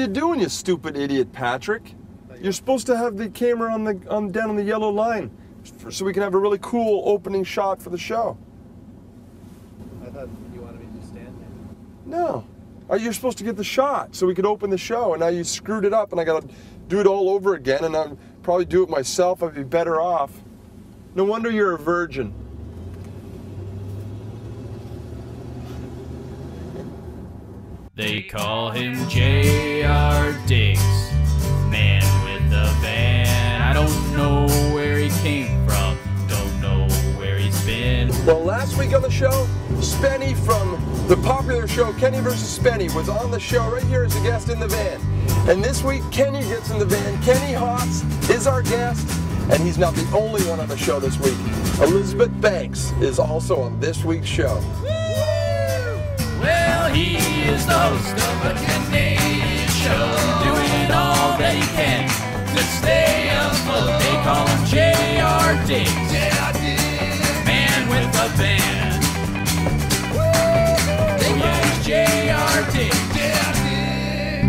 are you doing, you stupid idiot, Patrick? You're supposed to have the camera down on the yellow line, so we can have a really cool opening shot for the show. I thought you wanted me to just stand there. No. You're supposed to get the shot so we could open the show, and now you screwed it up, and I got to do it all over again, and I'll probably do it myself. I'd be better off. No wonder you're a virgin. They call him J.R. Diggs, man with a van. I don't know where he came from, don't know where he's been. Well, last week on the show, Spenny from the popular show Kenny vs. Spenny was on the show right here as a guest in the van. And this week, Kenny gets in the van. Kenny Haas is our guest, and he's not the only one on the show this week. Elizabeth Banks is also on this week's show. Well, he is the host of a Canadian show, doing all that he can to stay afloat. They call him J.R. Diggs, man with a van. Oh yeah, he's J.R. Diggs,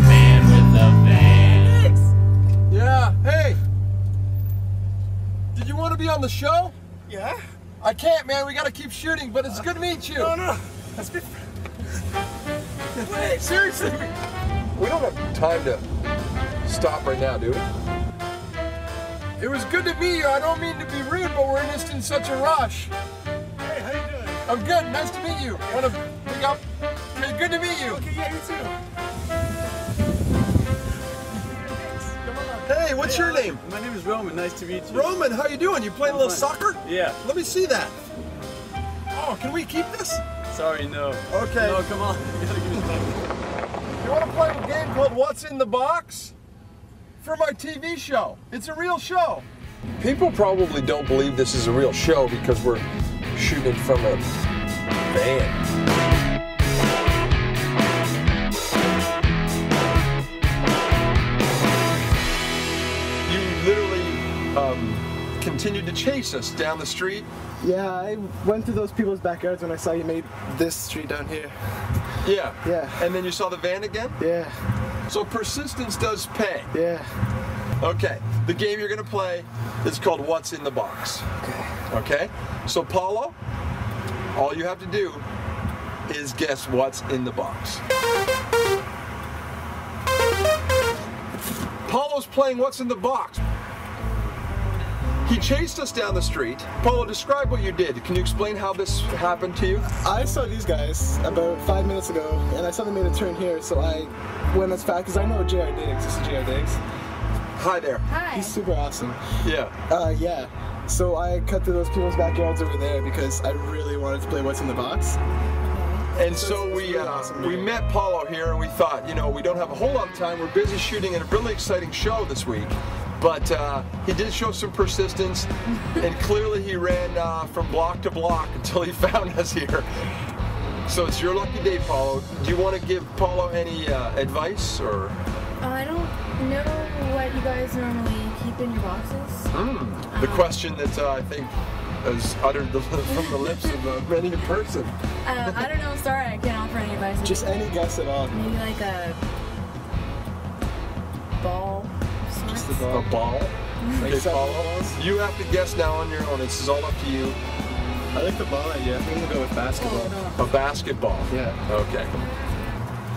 man with a van. Yeah, hey! Did you want to be on the show? Yeah? I can't, man. We got to keep shooting, but it's good to meet you. No. That's good. Wait, seriously? We don't have time to stop right now, do we? It was good to meet you. I don't mean to be rude, but we're just in such a rush. Hey, how you doing? I'm good. Nice to meet you. Want to pick up? Okay, good to meet you. Okay, yeah, you too. Hey, what's your name? My name is Roman. Nice to meet you. Roman, how you doing? You playing a little soccer? Yeah. Let me see that. Oh, can we keep this? Sorry, no. Okay. No, come on. You gotta give me the You want to play a game called What's in the Box? For my TV show. It's a real show. People probably don't believe this is a real show because we're shooting from a van. Continued to chase us down the street. Yeah, I went through those people's backyards when I saw you made this street down here. Yeah. Yeah. And then you saw the van again? Yeah. So persistence does pay. Yeah. Okay. The game you're going to play is called What's in the Box. Okay. Okay? So Paulo, all you have to do is guess what's in the box. Paulo's playing What's in the Box. He chased us down the street. Paulo, describe what you did. Can you explain how this happened to you? I saw these guys about 5 minutes ago, and I saw them made a turn here, so I went as fast, because I know J.R. Diggs. This is J.R. Diggs. Hi there. Hi. He's super awesome. Yeah. Yeah. So I cut through those people's backyards over there because I really wanted to play What's in the Box. And so we met Paulo here, and we thought, you know, we don't have a whole lot of time. We're busy shooting a really exciting show this week. But he did show some persistence, and clearly he ran from block to block until he found us here. So it's your lucky day, Paulo. Do you want to give Paulo any advice, or? I don't know what you guys normally keep in your boxes. The question that I think is uttered from the lips of many a person. I don't know. Sorry, I can't offer any advice. Just any guess at all. Maybe like a ball. Just the ball. A ball? Like Okay, 7 Paulo, balls. you have to guess now on your own. This is all up to you. I like the ball idea. I think we'll go with basketball. A basketball. Yeah. Okay.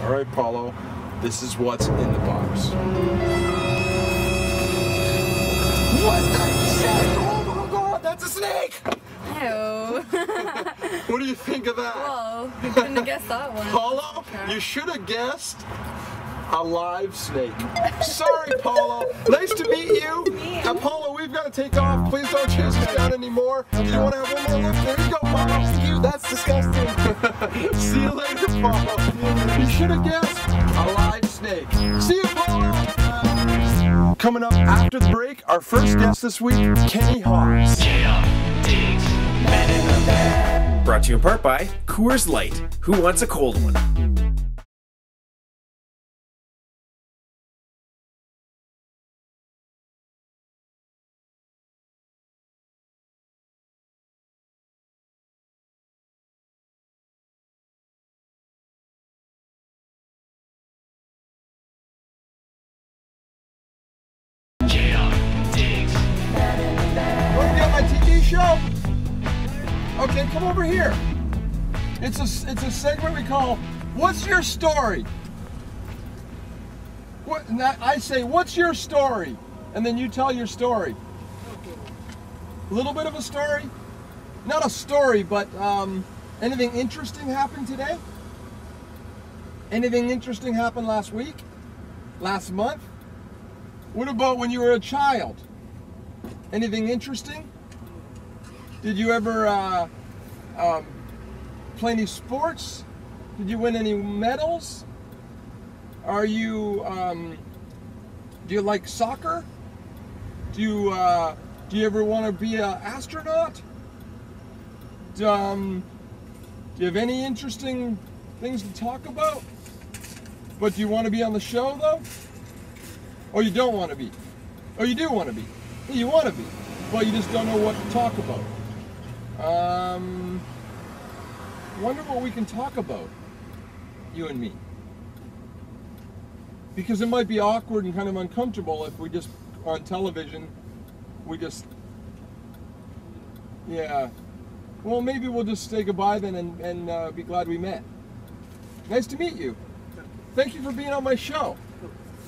All right, Paulo. This is what's in the box. What the shit? Oh my God, that's a snake! Ew. What do you think of that? Whoa, you couldn't have guessed that one. Paulo, you should have guessed a live snake. Sorry, Paulo. Nice to meet you. And Paulo, we've got to take off. Please don't chase us down anymore. Do you want to have one more look? There you go, Paulo. That's disgusting. See you later, Paulo. You should have guessed a live snake. See you, Paulo. Coming up after the break, our first guest this week, Kenny Haas. Brought to you in part by Coors Light. Who wants a cold one? show? Okay, come over here. It's a segment we call "What's Your Story?" I say, "What's your story?" And then you tell your story. A little bit of a story? Not a story, but anything interesting happened today? Anything interesting happened last week? Last month? What about when you were a child? Anything interesting? Did you ever play any sports? Did you win any medals? Are you, do you like soccer? Do you ever want to be an astronaut? Do you have any interesting things to talk about? But do you want to be on the show though? Or you don't want to be? Or you do want to be? Yeah, you want to be, but you just don't know what to talk about. Wonder what we can talk about, you and me. Because it might be awkward and kind of uncomfortable if we just, on television, we just, yeah. Well, maybe we'll just say goodbye then and be glad we met. Nice to meet you. Thank you for being on my show.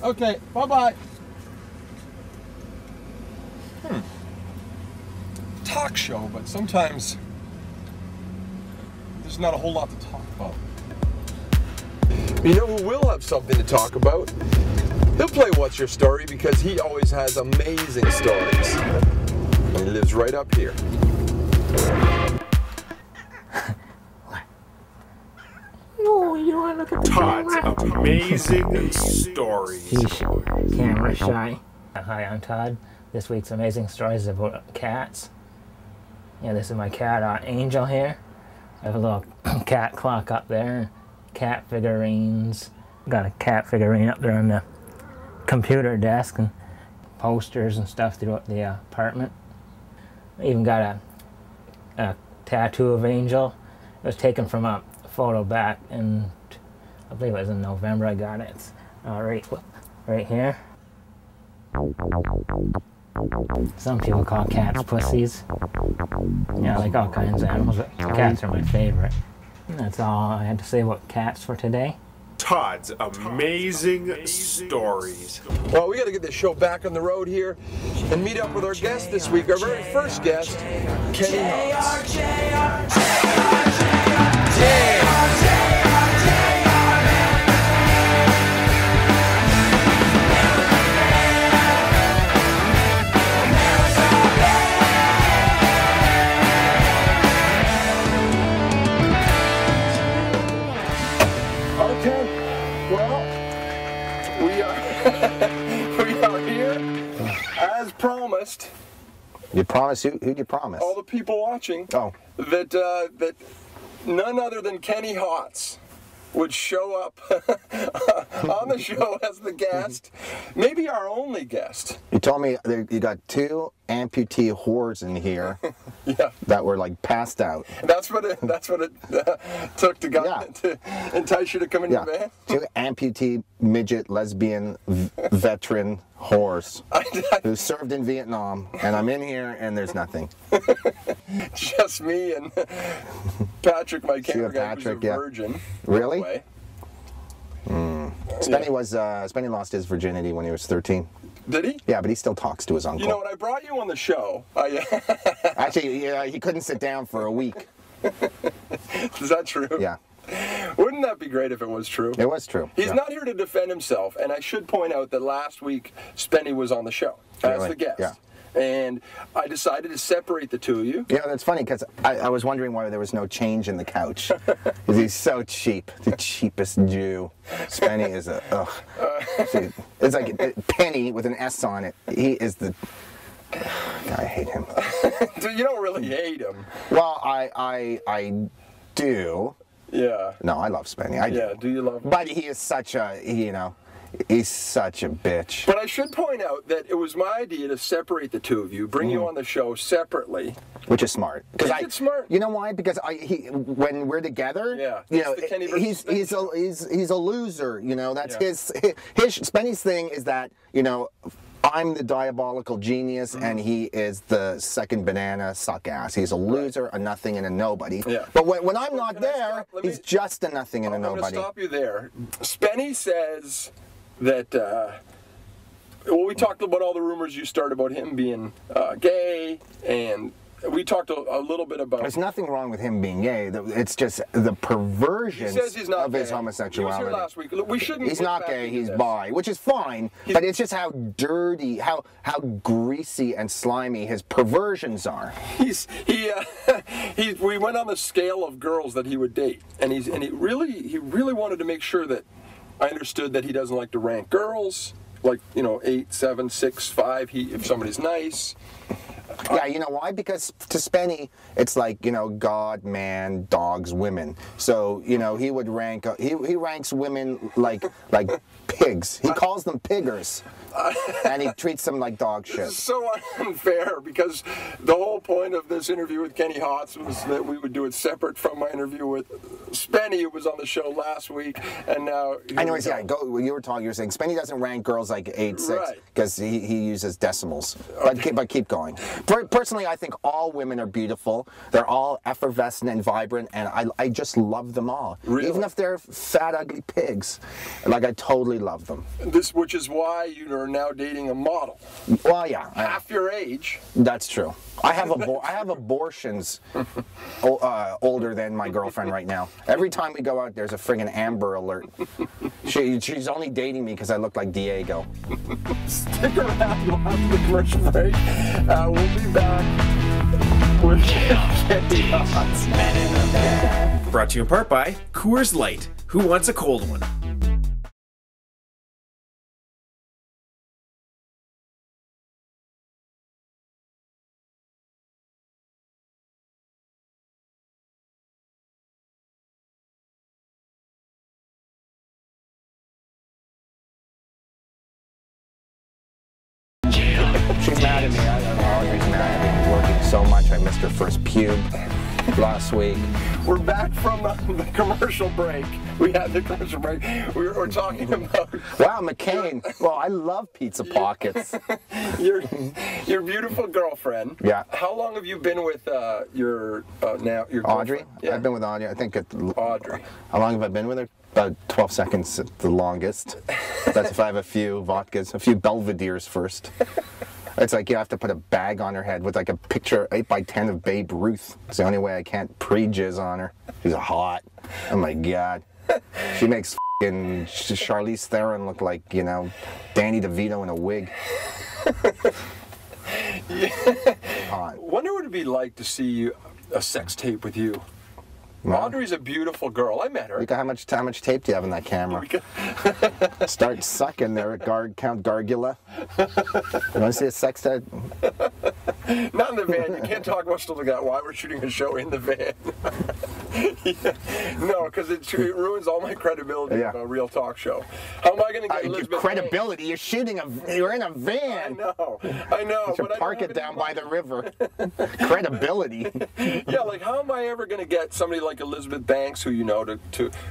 Okay, bye-bye. Talk show, but sometimes there's not a whole lot to talk about. You know who will have something to talk about? He'll play What's Your Story because he always has amazing stories. And he lives right up here. Oh, you don't want to look at the Todd's amazing stories. Sheesh, camera shy. Hi, I'm Todd. This week's amazing stories is about cats. Yeah, this is my cat Angel here. I have a little cat clock up there, cat figurines. Got a cat figurine up there on the computer desk and posters and stuff throughout the apartment. I even got a tattoo of Angel. It was taken from a photo back in, I believe it was in November I got it. It's right here. Some people call cats pussies. Yeah, I like all kinds of animals, but cats are my favorite. And that's all I had to say about cats for today. Todd's amazing stories. Well, we got to get this show back on the road here and meet up with our guest this week. Our very first guest, Kenny Hawks. We are here, as promised. You promised? Who'd you promise? All the people watching. Oh. That none other than Kenny Hawks would show up on the show as the guest. Maybe our only guest. You told me you got two amputee whores in here. Yeah. That were like passed out. That's what it took to entice you to come in your van. Two amputee midget lesbian veteran whores who served in Vietnam, and I'm in here and there's nothing. Just me and Patrick, my camera guy, who's a virgin. Really? Way. Spenny lost his virginity when he was 13. Did he? Yeah, but he still talks to his uncle. You know, when I brought you on the show, Actually, yeah, he couldn't sit down for a week. Is that true? Yeah. Wouldn't that be great if it was true? It was true. He's not here to defend himself, and I should point out that last week Spenny was on the show as the guest. Yeah. And I decided to separate the two of you. Yeah, that's funny because I was wondering why there was no change in the couch. Because he's so cheap, the cheapest Jew. Spenny is it's like Penny with an S on it. He is the. I hate him. You don't really hate him. Well, I do. Yeah. No, I love Spenny. I do. Yeah. Do you love him? But he is such a he's such a bitch. But I should point out that it was my idea to separate the two of you, bring you on the show separately. Which is smart. It's smart. You know why? Because when we're together, you know, he's a loser. You know, that's his Spenny's thing is that, you know, I'm the diabolical genius, and he is the second banana suck ass. He's a loser, a nothing, and a nobody. Yeah. But when I'm not there, he's just a nothing and a I'm going nobody. to stop you there. Spenny says that, well, we talked about all the rumors you started about him being gay, and we talked a little bit about... There's nothing wrong with him being gay. It's just the perversion of his homosexuality. He was here last week. We shouldn't... He's not gay, he's bi, which is fine, but it's just how dirty, how greasy and slimy his perversions are. We went on the scale of girls that he would date, and he really wanted to make sure that I understood that he doesn't like to rank girls, like, 8, 7, 6, 5, if somebody's nice. Yeah, you know why? Because to Spenny, it's like, God, man, dogs, women. So, he would rank, he ranks women like pigs. He calls them piggers. And he treats them like dog shit. This is so unfair, because the whole point of this interview with Kenny Hotz was that we would do it separate from my interview with Spenny, who was on the show last week, and now... Anyways, yeah, you were saying Spenny doesn't rank girls like 8, 6, because he uses decimals. But keep going. Personally, I think all women are beautiful. They're all effervescent and vibrant, and I just love them all. Really? Even if they're fat, ugly pigs. Like, I totally love them. Which is why you are now dating a model. Well, yeah. Half your age. That's true. I have abortions older than my girlfriend right now. Every time we go out, there's a friggin' Amber Alert. She's only dating me because I look like Diego. Stick around after the commercial break. We'll be back with Kenny Hotz. Brought to you in part by Coors Light. Who wants a cold one? She's mad at me. I don't know. Audrey's mad at me. Working so much. I missed her first pube last week. We're back from the commercial break. We had the commercial break. We were talking about... Wow, McCain. Well, I love pizza pockets. your beautiful girlfriend. Yeah. How long have you been with your Audrey? Yeah. I've been with Audrey. I think Audrey. How long have I been with her? About 12 seconds at the longest. That's if I have a few vodkas, a few Belvederes first. It's like you have to put a bag on her head with like a picture 8x10 of Babe Ruth. It's the only way I can't pre-jizz on her. She's hot. Oh my God. She makes f***ing Charlize Theron look like, Danny DeVito in a wig. Hot. Wonder what it'd be like to see a sex tape with you. Well, Audrey's a beautiful girl. I met her. How much tape do you have in that camera? Start sucking there at Count Gargula. You want to see a sex tape? Not in the van. You can't talk much to the guy. Why we're shooting a show in the van? No, because it ruins all my credibility of a real talk show. How am I going to get Elizabeth credibility? You're in a van. I know. You should park it down by the river. Credibility. Yeah, like how am I ever going to get somebody like Elizabeth Banks, who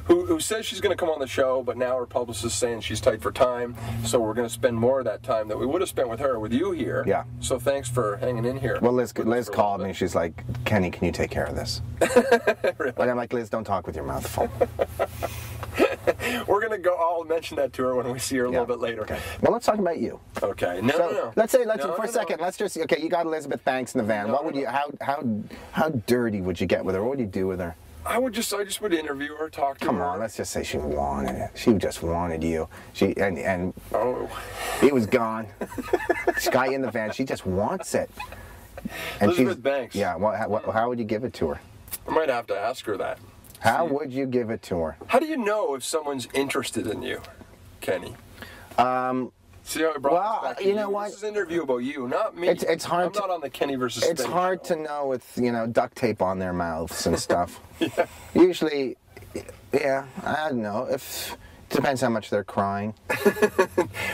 who says she's going to come on the show, but now her publicist is saying she's tight for time, so we're going to spend more of that time that we would have spent with her with you here. Yeah. So thanks for hanging in here. Well, Liz called me. She's like, Kenny, can you take care of this? Really? But I'm like, Liz, don't talk with your mouth full. We're gonna go. I'll mention that to her when we see her a little bit later. Okay. Well, let's talk about you. Okay. No. Let's for a second. Let's just okay. You got Elizabeth Banks in the van. What would you? How dirty would you get with her? What would you do with her? I just would interview her, talk to her. Come on, let's just say she wanted it. She just wanted you. And oh, he was gone. This guy in the van. She just wants it. And Elizabeth Banks. Yeah. How would you give it to her? I might have to ask her that. How would you give it to her? How do you know if someone's interested in you, Kenny? See how I brought this back to you know what? This is an interview about you, not me. It's hard. I'm not on the Kenny versus. It's Spenny hard show. to know with duct tape on their mouths and stuff. Yeah. Usually, yeah, I don't know. Depends how much they're crying.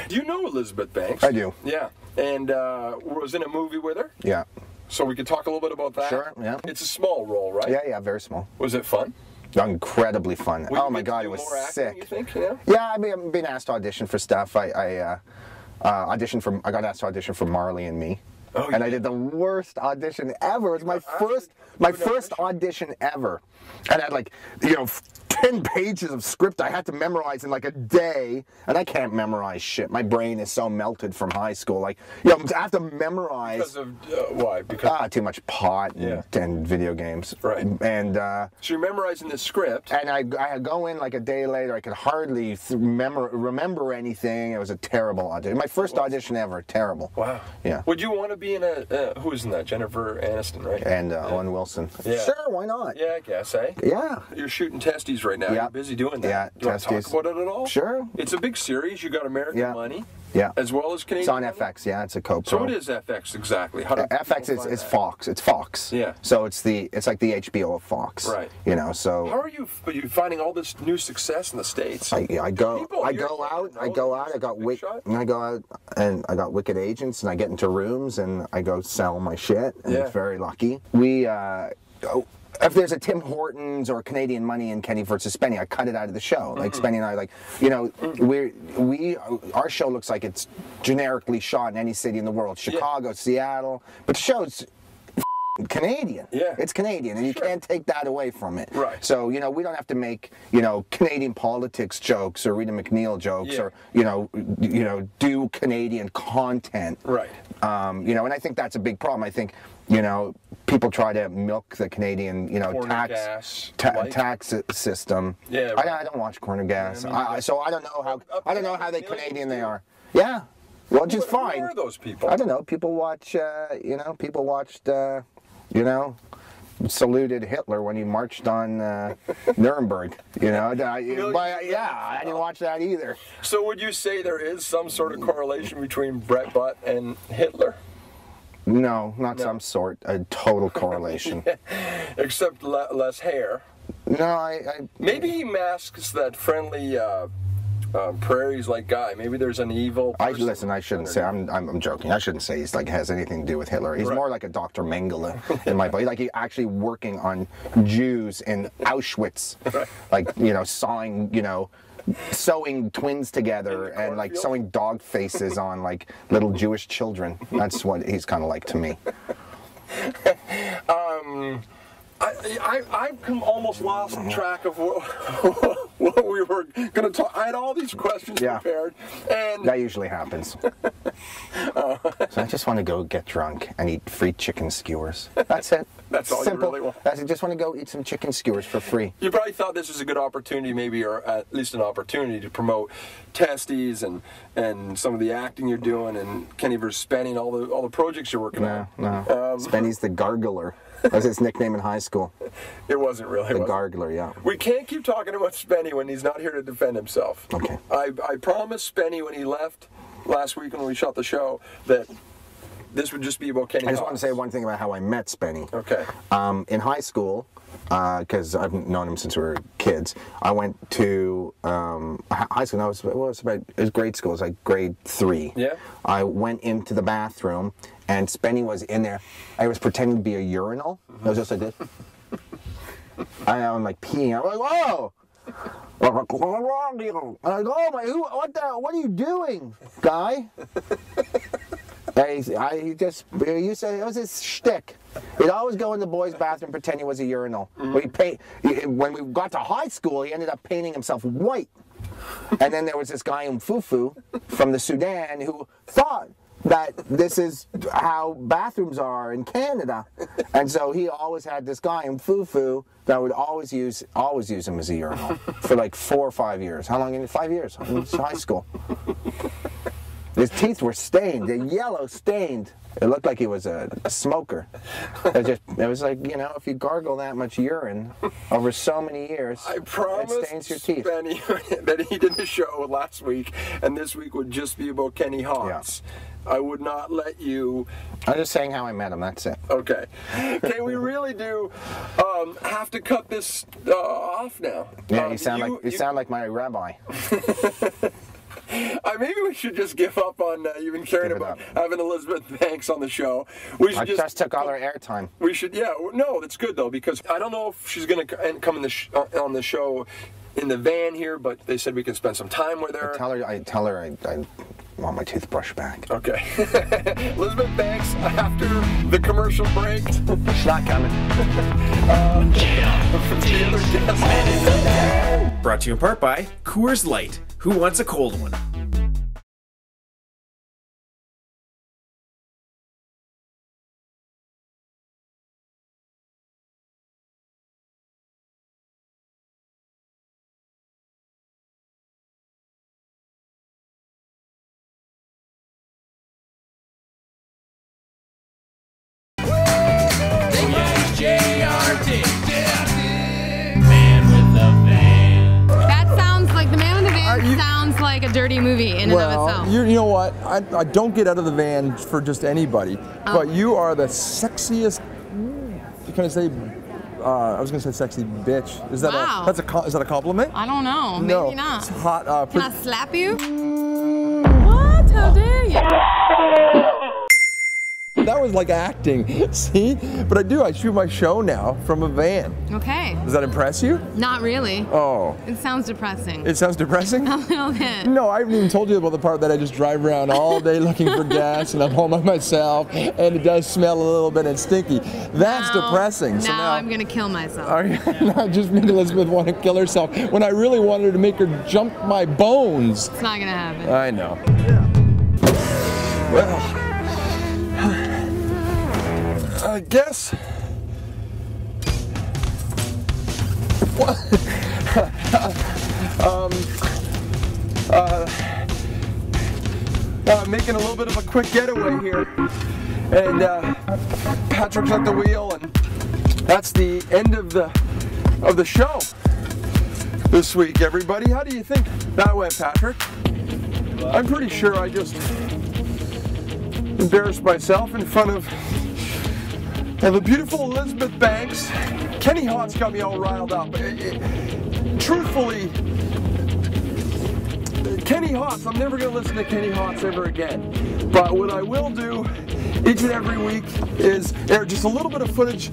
Do you know Elizabeth Banks? I do. Yeah, and was in a movie with her. Yeah. So we could talk a little bit about that. Sure. Yeah. It's a small role, right? Yeah, very small. Was it fun? Incredibly fun. Oh my God, it was more sick. acting, you think? Yeah. Yeah, I've been asked to audition for stuff. I I got asked to audition for Marley and Me. Oh, and I did the worst audition ever. It was my first audition ever. And I had like, 10 pages of script I had to memorize in like a day, and I can't memorize shit. My brain is so melted from high school. Like, I have to memorize. Because of why? Because too much pot and video games. Right. And so you're memorizing the script. And I go in like a day later. I could hardly remember anything. It was a terrible audition. My first audition ever. Terrible. Wow. Yeah. Would you want to be in a who is in that? Jennifer Aniston, right? And Owen Wilson. Yeah. Sure, why not? Yeah, I guess, eh? Yeah. You're shooting testes right now. Yeah. You're busy doing that. Yeah, Do you want to talk about it at all? Sure. It's a big series. You got American Money. Yeah. As well as Canadian. It's on money? FX. Yeah, it's a co-pro. So what is FX exactly? How do FX is Fox. It's Fox. Yeah. So it's like the HBO of Fox. Right. So. How are you finding all this new success in the States? I go out. I got wicked agents, and I get into rooms, and I go sell my shit. And it's very lucky. If there's a Tim Hortons or Canadian Money in Kenny versus Spenny, I cut it out of the show. Like Spenny and I, our show looks like it's generically shot in any city in the world, Chicago, Seattle, but the show's Canadian. Yeah. It's Canadian, and you can't take that away from it. Right. So, we don't have to make, Canadian politics jokes or Rita McNeil jokes or, do Canadian content. Right. And I think that's a big problem. I think, people try to milk the Canadian, tax system. Yeah. I don't watch Corner Gas, so I don't know how they Canadian they are. Yeah. Well, just fine. Who are those people? I don't know. People watch, people watched, saluted Hitler when he marched on Nuremberg. I didn't watch that either. So would you say there is some sort of correlation between Brett Butt and Hitler? No, not some sort. A total correlation. Except less hair. No, Maybe he masks that friendly prairies-like guy. Maybe there's an evil person. Listen, I shouldn't say. I'm joking. I shouldn't say he's has anything to do with Hitler. He's more like a Dr. Mengele in my book. Like he's actually working on Jews in Auschwitz, sewing twins together and sewing dog faces on little Jewish children. That's what he's kind of like to me. I've almost lost track of what we were going to talk. I had all these questions prepared, and that usually happens. So I just want to go get drunk and eat free chicken skewers. That's it. That's all simple. You really want. I just want to go eat some chicken skewers for free. You probably thought this was a good opportunity, maybe, or at least an opportunity to promote Testes and some of the acting you're doing, and Kenny vs. Spenny and all the projects you're working on. No. Spenny's the Gargler. That's his nickname in high school. It wasn't really. The Gargler, yeah. We can't keep talking about Spenny when he's not here to defend himself. Okay. I promised Spenny when he left last week when we shot the show that this would just be about Kenny. I just want to say one thing about how I met Spenny. Okay. In high school, because I've known him since we were kids, I went to high school. It was grade school. It was like grade 3. Yeah. I went into the bathroom, and Spenny was in there. I was pretending to be a urinal. I was just like this. I'm like peeing. I'm like, whoa! I'm like, oh my, what are you doing, guy? He used to, it was his shtick. He'd always go in the boys' bathroom, pretend he was a urinal. When we got to high school, he ended up painting himself white. And then there was this guy Mfufu from the Sudan who thought that this is how bathrooms are in Canada. And so he always had this guy Mfufu that would always use him as a urinal for like 4 or 5 years. How long? 5 years in high school. His teeth were stained, they're yellow stained. It looked like he was a smoker. It was like, if you gargle that much urine over so many years, it stains your teeth. Benny that he did the show last week, and this week would just be about Kenny Hawks. Yeah. I would not let you... I'm just saying how I met him, that's it. Okay. Okay, we really do have to cut this off now. Yeah, you sound like my rabbi. Maybe we should just give up on even caring about having Elizabeth Banks on the show. I just took all her airtime. We should, no, that's good though, because I don't know if she's going to come on the show in the van here, but they said we can spend some time with her. I tell her want my toothbrush back. Okay. Elizabeth Banks, after the commercial break. It's not coming. The other guest. Brought to you in part by Coors Light. Who wants a cold one? That sounds like the man in the van sounds like a dirty movie in and of itself. You know what? I don't get out of the van for just anybody, but you are the sexiest. Can I say? I was gonna say sexy bitch. Is that is that a compliment? I don't know. No, Maybe not. it's hot. Can I slap you? What? How dare you? That was like acting, see? But I shoot my show now from a van. Okay. Does that impress you? Not really. Oh. It sounds depressing. It sounds depressing? A little bit. No, I haven't even told you about the part that I just drive around all day looking for gas and I'm home by myself and it does smell a little bit and stinky. That's depressing. So now I'm gonna kill myself. I just made Elizabeth want to kill herself when I really wanted to make her jump my bones. It's not gonna happen. I know. Well, I guess. What? Making a little bit of a quick getaway here, and Patrick's at the wheel, and that's the end of the show this week. Everybody, how do you think that went, Patrick? I'm pretty sure I just embarrassed myself in front of the beautiful Elizabeth Banks. Kenny Hott's got me all riled up. Truthfully, Kenny Hotz, I'm never going to listen to Kenny Hotz ever again. But what I will do each and every week is air just a little bit of footage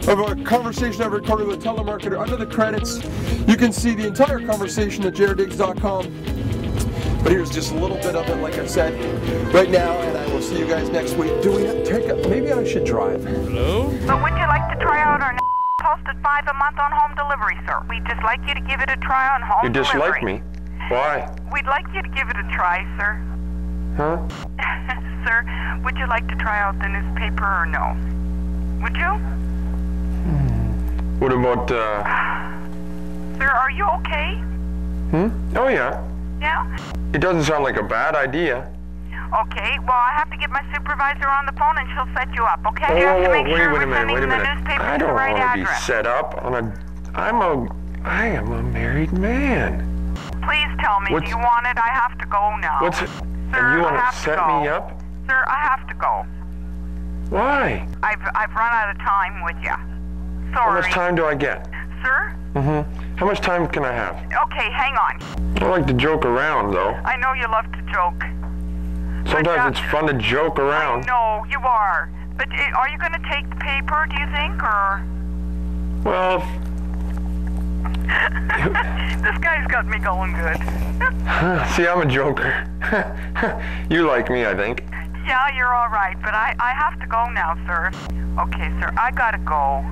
of a conversation I recorded with a telemarketer under the credits. You can see the entire conversation at jrdiggs.com. But here's just a little bit of it, like I said, right now, and I will see you guys next week. Maybe I should drive. Hello? So would you like to try out our posted $5 a month on home delivery, sir? We'd just like you to give it a try on home delivery. You dislike me? Why? We'd like you to give it a try, sir. Huh? Sir, would you like to try out the newspaper or no? Would you? What about, Sir, are you okay? Oh, yeah. Yeah? It doesn't sound like a bad idea. Okay, well, I have to get my supervisor on the phone and she'll set you up, okay? Oh, You have to make wait sure a we're minute, sending wait a the minute. newspaper I to the don't right want to be address. set up on I am a married man. Please tell me, do you want it? I have to go now. Sir, you want I to have set go. me up? Sir, I have to go. Why? I've run out of time with you. Sorry. How much time do I get? Sir? How much time can I have? Okay, hang on. I like to joke around, though. I know you love to joke. Sometimes it's fun to joke around. No, you are. But are you going to take the paper, do you think, or? Well, this guy's got me going good. see, I'm a joker. You like me, I think. Yeah, you're all right, but I have to go now, sir. Okay, sir, I gotta go.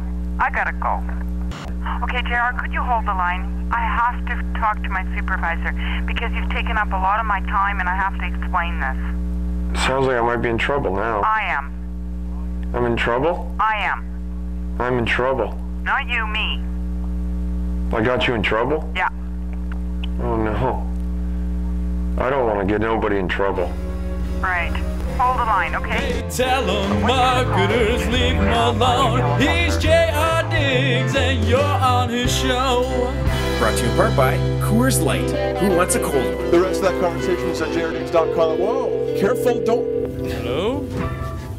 Okay, JR, could you hold the line? I have to talk to my supervisor because you've taken up a lot of my time and I have to explain this. Sounds like I might be in trouble now. I am. I'm in trouble? I am. I'm in trouble. Not you, me. I got you in trouble? Yeah. Oh, no. I don't want to get nobody in trouble. Right. Hold the line, okay? Telemarketers, leave him alone. He's J.R. Diggs and you're on his show. Brought to you in part by Coors Light. Who wants a cold one? The rest of that conversation is at jrdiggs.com. Whoa, careful, don't. Hello?